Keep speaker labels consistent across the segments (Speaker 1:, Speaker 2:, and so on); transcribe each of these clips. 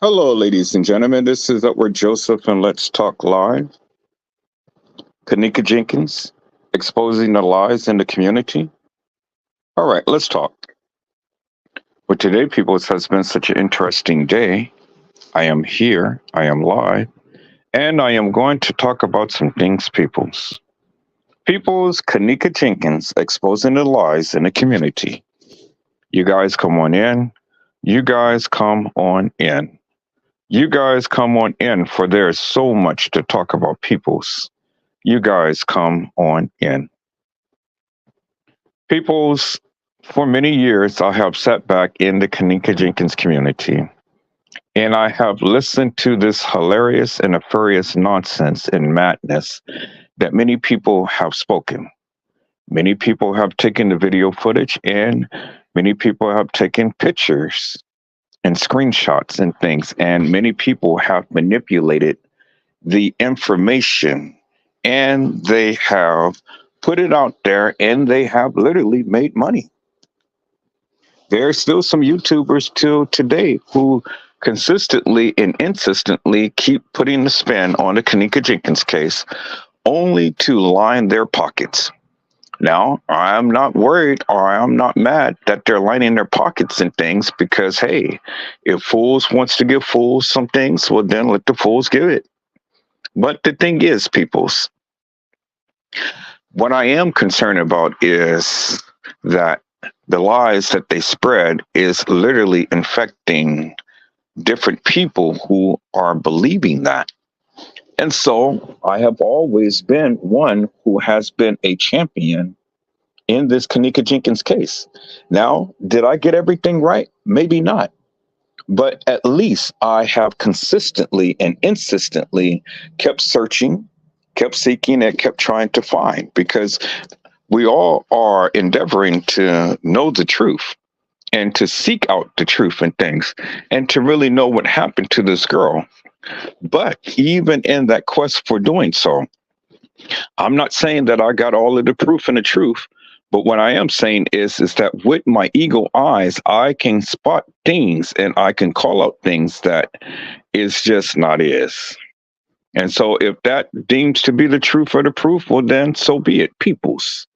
Speaker 1: Hello, ladies and gentlemen. This is Upward Joseph, and let's talk live. Kenneka Jenkins, exposing the lies in the community. All right, let's talk. Well, today, people, it has been such an interesting day. I am here, I am live, and I am going to talk about some things, peoples. People's Kenneka Jenkins, exposing the lies in the community. You guys come on in. You guys come on in. You guys come on in, for there is so much to talk about, peoples. You guys come on in. Peoples, for many years, I have sat back in the Kenneka Jenkins community and I have listened to this hilarious and nefarious nonsense and madness that many people have spoken. Many people have taken the video footage and many people have taken pictures and screenshots and things, and many people have manipulated the information and they have put it out there and they have literally made money. There are still some YouTubers till today who consistently and insistently keep putting the spin on the Kenneka Jenkins case only to line their pockets. Now, I'm not worried or I'm not mad that they're lining their pockets and things because, hey, if fools wants to give fools some things, well, then let the fools give it. But the thing is, peoples, what I am concerned about is that the lies that they spread is literally infecting different people who are believing that. And so I have always been one who has been a champion in this Kenneka Jenkins case. Now, did I get everything right? Maybe not. But at least I have consistently and insistently kept searching, kept seeking, and kept trying to find because we all are endeavoring to know the truth and to seek out the truth and things and to really know what happened to this girl. But even in that quest for doing so, I'm not saying that I got all of the proof and the truth, but what I am saying is that with my eagle eyes, I can spot things and I can call out things that is just not is. And so if that deems to be the truth or the proof, well then so be it, peoples.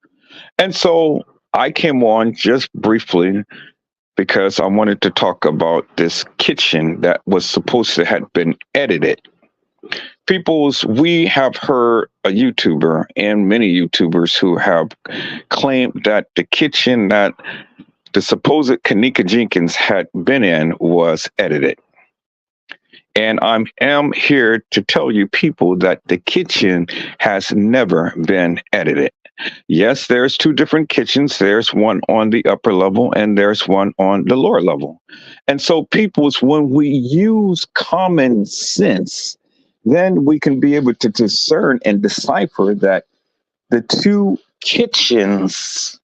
Speaker 1: And so I came on just briefly because I wanted to talk about this kitchen that was supposed to have been edited. Peoples, we have heard a YouTuber and many YouTubers who have claimed that the kitchen that the supposed Kenneka Jenkins had been in was edited. And I am here to tell you, people, that the kitchen has never been edited. Yes, there's two different kitchens. There's one on the upper level and there's one on the lower level. And so, peoples, when we use common sense, then we can be able to discern and decipher that the two kitchens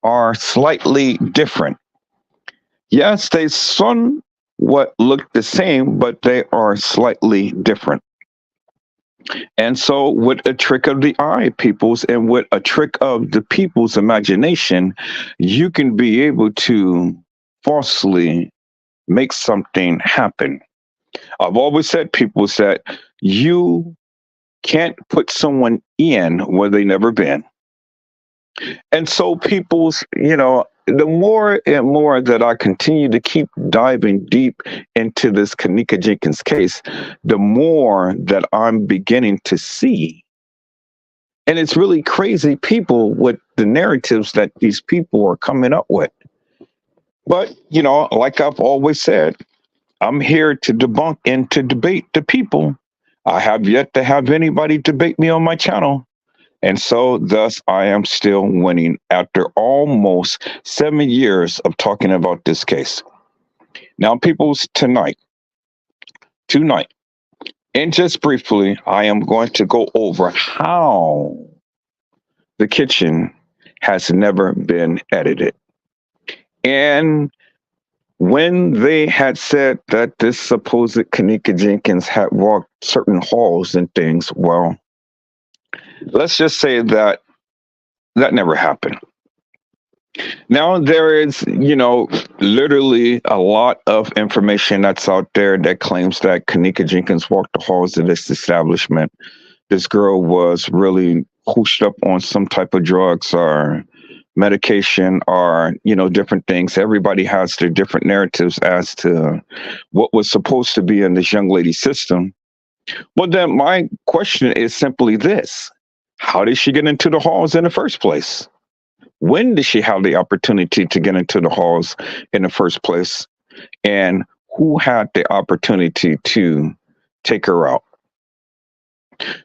Speaker 1: are slightly different. Yes, they somewhat look the same, but they are slightly different. And so, with a trick of the eye, peoples, and with a trick of the people's imagination, you can be able to falsely make something happen. I've always said, peoples, that you can't put someone in where they never been. And so, people's, the more and more that I continue to keep diving deep into this Kenneka Jenkins case, the more that I'm beginning to see. And it's really crazy, people, with the narratives that these people are coming up with. But, like I've always said, I'm here to debunk and to debate the people. I have yet to have anybody debate me on my channel. And so, thus, I am still winning after almost 7 years of talking about this case. Now, peoples, tonight, and just briefly, I am going to go over how the kitchen has never been edited. And when they had said that this supposed Kenneka Jenkins had walked certain halls and things, well, let's just say that never happened. Now there is, literally a lot of information that's out there that claims that Kenneka Jenkins walked the halls of this establishment. This girl was really hooshed up on some type of drugs or medication or, different things. Everybody has their different narratives as to what was supposed to be in this young lady's system. Well, then my question is simply this: how did she get into the halls in the first place? When did she have the opportunity to get into the halls in the first place? And who had the opportunity to take her out?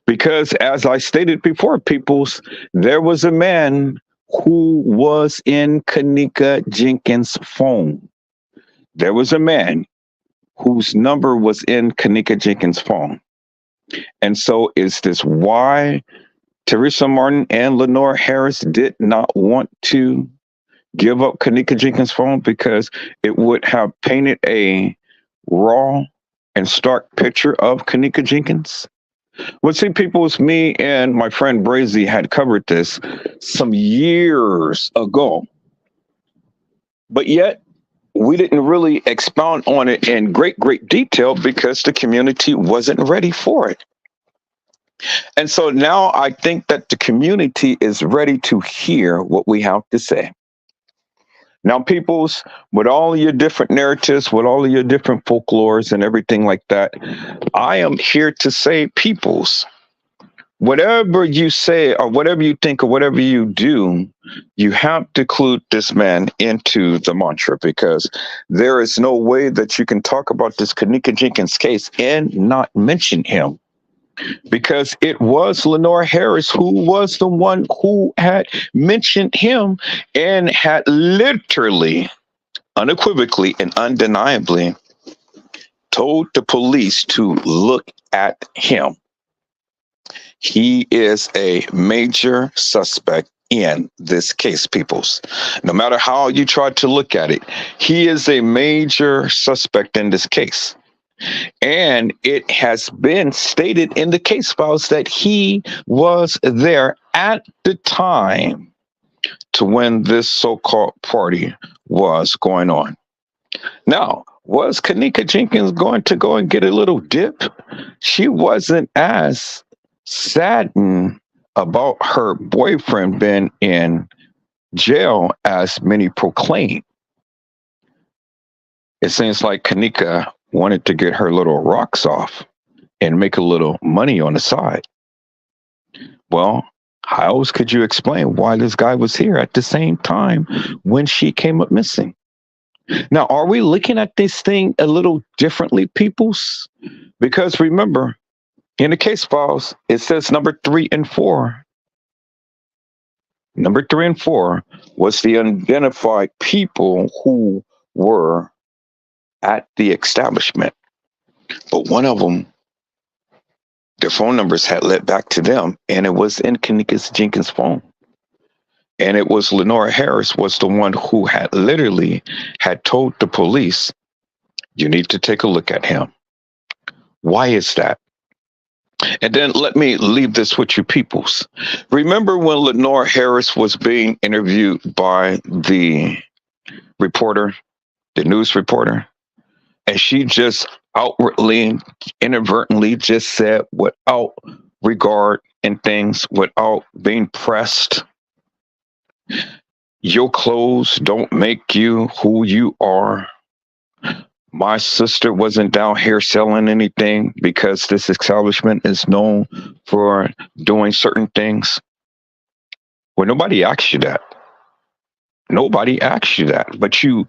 Speaker 1: Because as I stated before, peoples, there was a man who was in Kenneka Jenkins' phone. There was a man whose number was in Kenneka Jenkins' phone. And so is this why Teresa Martin and Lenore Harris did not want to give up Kenneka Jenkins' phone? Because it would have painted a raw and stark picture of Kenneka Jenkins. Well, see, people, it's me and my friend Brazy had covered this some years ago, but yet we didn't really expound on it in great detail because the community wasn't ready for it. And so now I think that the community is ready to hear what we have to say. Now, peoples, with all of your different narratives, with all of your different folklores and everything like that, I am here to say, peoples, whatever you say or whatever you think or whatever you do, you have to include this man into the mantra, because there is no way that you can talk about this Kenneka Jenkins case and not mention him. Because it was Lenore Harris who was the one who had mentioned him and had literally, unequivocally, and undeniably told the police to look at him. He is a major suspect in this case, peoples. No matter how you try to look at it, he is a major suspect in this case. And it has been stated in the case files that he was there at the time to when this so-called party was going on. Now, was Kenneka Jenkins going to go and get a little dip? She wasn't as saddened about her boyfriend being in jail as many proclaim. It seems like Kenneka wanted to get her little rocks off and make a little money on the side. Well, how else could you explain why this guy was here at the same time when she came up missing? Now, are we looking at this thing a little differently, peoples? Because remember, in the case files, it says number 3 and 4. Number 3 and 4 was the unidentified people who were at the establishment. But one of them, their phone numbers had led back to them, and it was in Kenneka Jenkins' phone. And it was Lenore Harris was the one who had literally had told the police, you need to take a look at him. Why is that? And then let me leave this with you peoples. Remember when Lenore Harris was being interviewed by the reporter, the news reporter, and she just outwardly, inadvertently just said without regard and things, without being pressed, your clothes don't make you who you are. My sister wasn't down here selling anything because this establishment is known for doing certain things. Well, nobody asked you that. Nobody asked you that, but you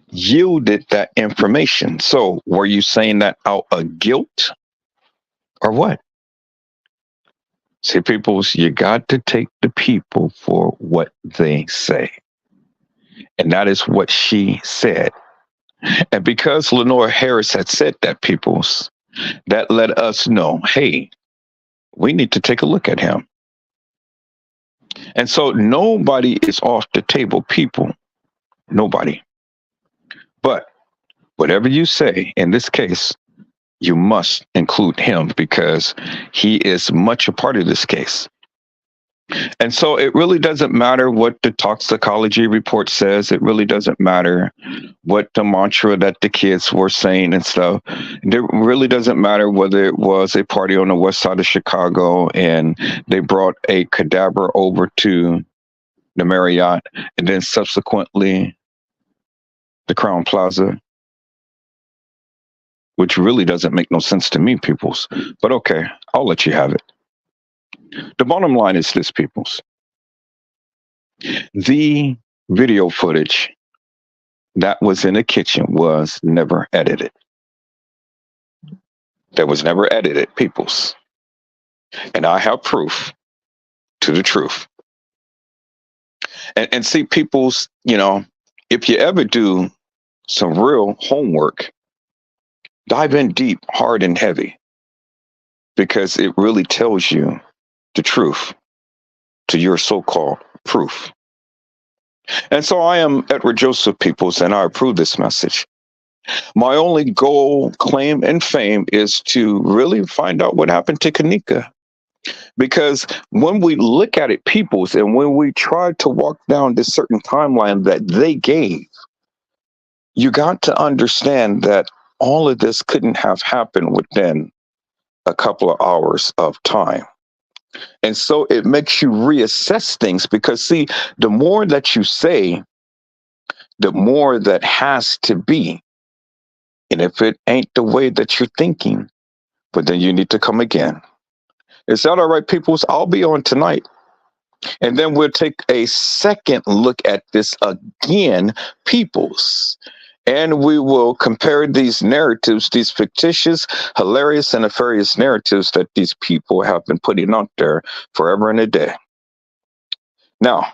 Speaker 1: yielded that information. So were you saying that out of guilt or what? See, peoples, you got to take the people for what they say. And that is what she said. And because Lenore Harris had said that, peoples, that let us know, hey, we need to take a look at him. And so nobody is off the table, people. Nobody. But whatever you say in this case, you must include him because he is much a part of this case. And so it really doesn't matter what the toxicology report says. It really doesn't matter what the mantra that the kids were saying and stuff. It really doesn't matter whether it was a party on the west side of Chicago and they brought a cadaver over to the Marriott and then subsequently the Crown Plaza, which really doesn't make no sense to me, peoples. But okay, I'll let you have it. The bottom line is this, peoples. The video footage that was in the kitchen was never edited. That was never edited, peoples. And I have proof to the truth. And see, peoples, if you ever do some real homework, dive in deep, hard, and heavy, because it really tells you the truth to your so-called proof. And so I am Edward Joseph Peoples, and I approve this message. My only goal, claim, and fame is to really find out what happened to Kenneka. Because when we look at it, Peoples, and when we try to walk down this certain timeline that they gave, you got to understand that all of this couldn't have happened within a couple of hours of time. And so it makes you reassess things because, see, the more that you say, the more that has to be. And if it ain't the way that you're thinking, but then you need to come again. Is that all right, peoples? I'll be on tonight. And then we'll take a second look at this again, peoples. And we will compare these narratives, these fictitious, hilarious, and nefarious narratives that these people have been putting out there forever and a day. Now,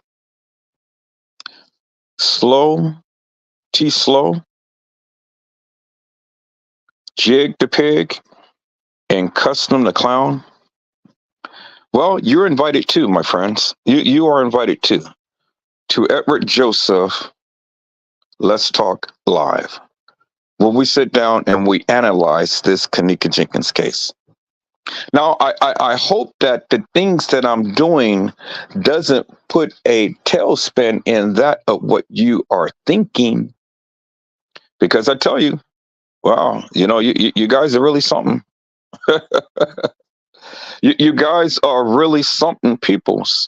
Speaker 1: Slow, T Slow, Jig the Pig, and Custom the Clown. Well, you're invited too, my friends. You are invited too to Edward Joseph Let's Talk Live, where we sit down and we analyze this Kenneka Jenkins case. Now, I hope that the things that I'm doing doesn't put a tailspin in that of what you are thinking, because I tell you, wow, you guys are really something. You guys are really something, peoples.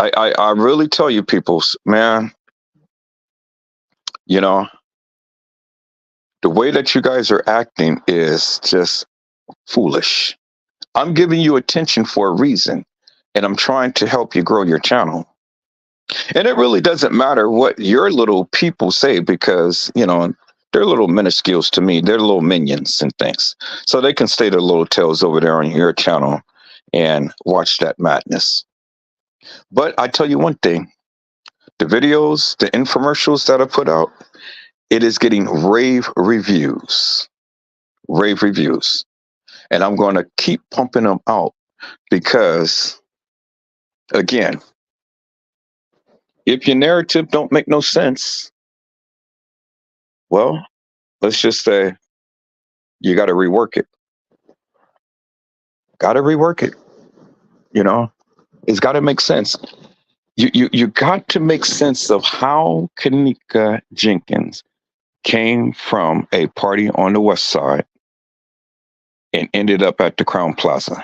Speaker 1: I really tell you, peoples, man, the way that you guys are acting is just foolish. I'm giving you attention for a reason, and I'm trying to help you grow your channel. And it really doesn't matter what your little people say, because, they're little minuscules to me. They're little minions and things. So they can stay their little tails over there on your channel and watch that madness. But I tell you one thing, the videos, the infomercials that I put out, it is getting rave reviews. Rave reviews. And I'm going to keep pumping them out because, again, if your narrative don't make no sense, well, let's just say you got to rework it. Got to rework it. It's got to make sense. You got to make sense of how Kenneka Jenkins came from a party on the west side and ended up at the Crown Plaza.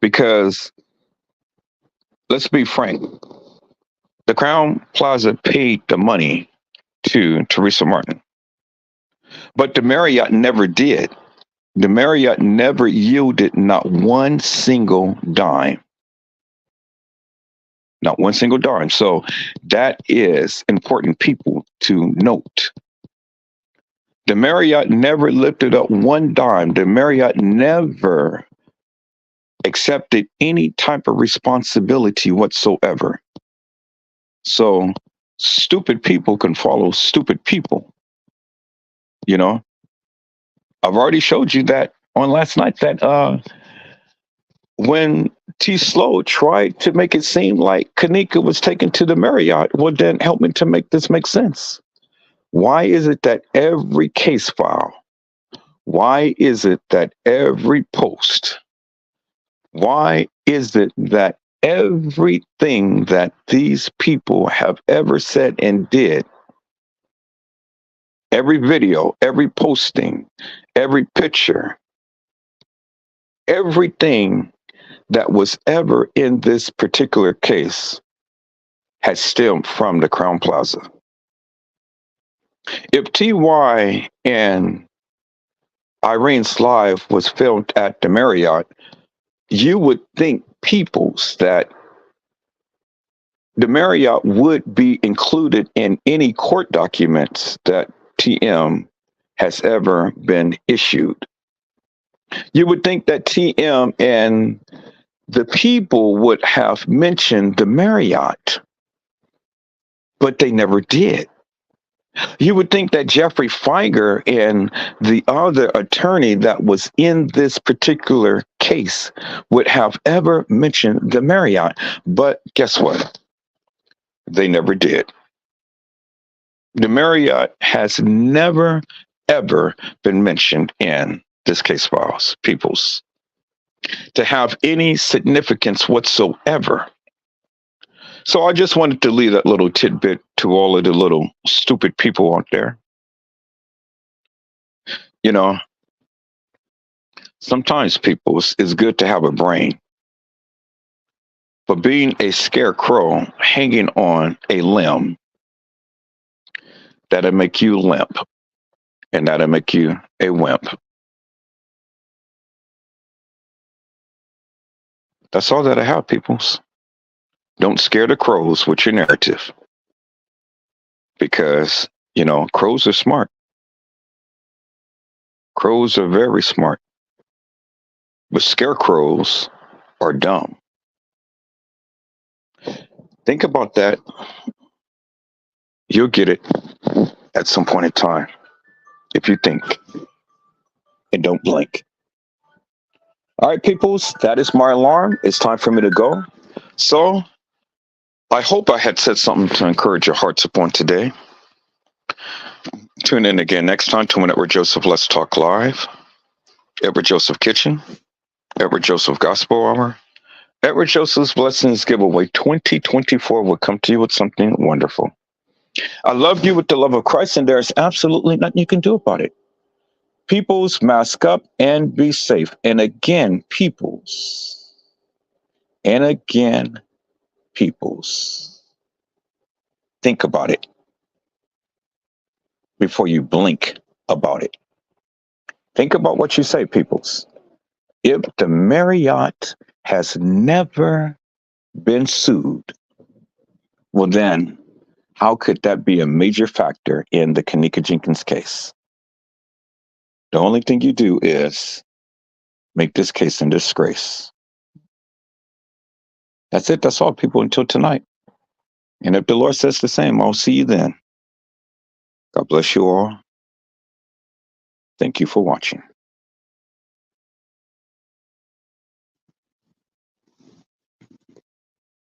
Speaker 1: Because let's be frank, the Crown Plaza paid the money to Teresa Martin, but the Marriott never did. The Marriott never yielded not one single dime. Not one single dime. So that is important, people, to note. The Marriott never lifted up one dime. The Marriott never accepted any type of responsibility whatsoever. So stupid people can follow stupid people. I've already showed you that on last night that when T Slow tried to make it seem like Kenneka was taken to the Marriott, well, then help me to make this make sense. Why is it that every case file, why is it that every post, Why is it that everything that these people have ever said and did, every video, every posting, every picture, everything that was ever in this particular case has stemmed from the Crown Plaza? If TY and Irene's live was filmed at the Marriott, you would think, peoples, that the Marriott would be included in any court documents that TM has ever been issued. You would think that TM and the people would have mentioned the Marriott, but they never did. You would think that Jeffrey Feiger and the other attorney that was in this particular case would have ever mentioned the Marriott, but guess what? They never did. The Marriott has never, ever been mentioned in this case files, peoples, to have any significance whatsoever. So I just wanted to leave that little tidbit to all of the little stupid people out there. You know, sometimes, people, it's good to have a brain. But being a scarecrow hanging on a limb, that'll make you limp, and that'll make you a wimp. That's all that I have, peoples. Don't scare the crows with your narrative. Because, crows are smart. Crows are very smart. But scarecrows are dumb. Think about that. You'll get it at some point in time if you think and don't blink. All right, peoples, that is my alarm. It's time for me to go. So I hope I had said something to encourage your hearts upon today. Tune in again next time to Edward Joseph Let's Talk Live, Edward Joseph Kitchen, Edward Joseph Gospel Hour, Edward Joseph's Blessings Giveaway 2024 will come to you with something wonderful. I love you with the love of Christ, and there's absolutely nothing you can do about it. Peoples, mask up and be safe. And again, peoples. And again, peoples. Think about it before you blink about it. Think about what you say, peoples. If the Marriott has never been sued, well then, how could that be a major factor in the Kenneka Jenkins case? The only thing you do is make this case in disgrace. That's it. That's all, people, until tonight. And if the Lord says the same, I'll see you then. God bless you all. Thank you for watching.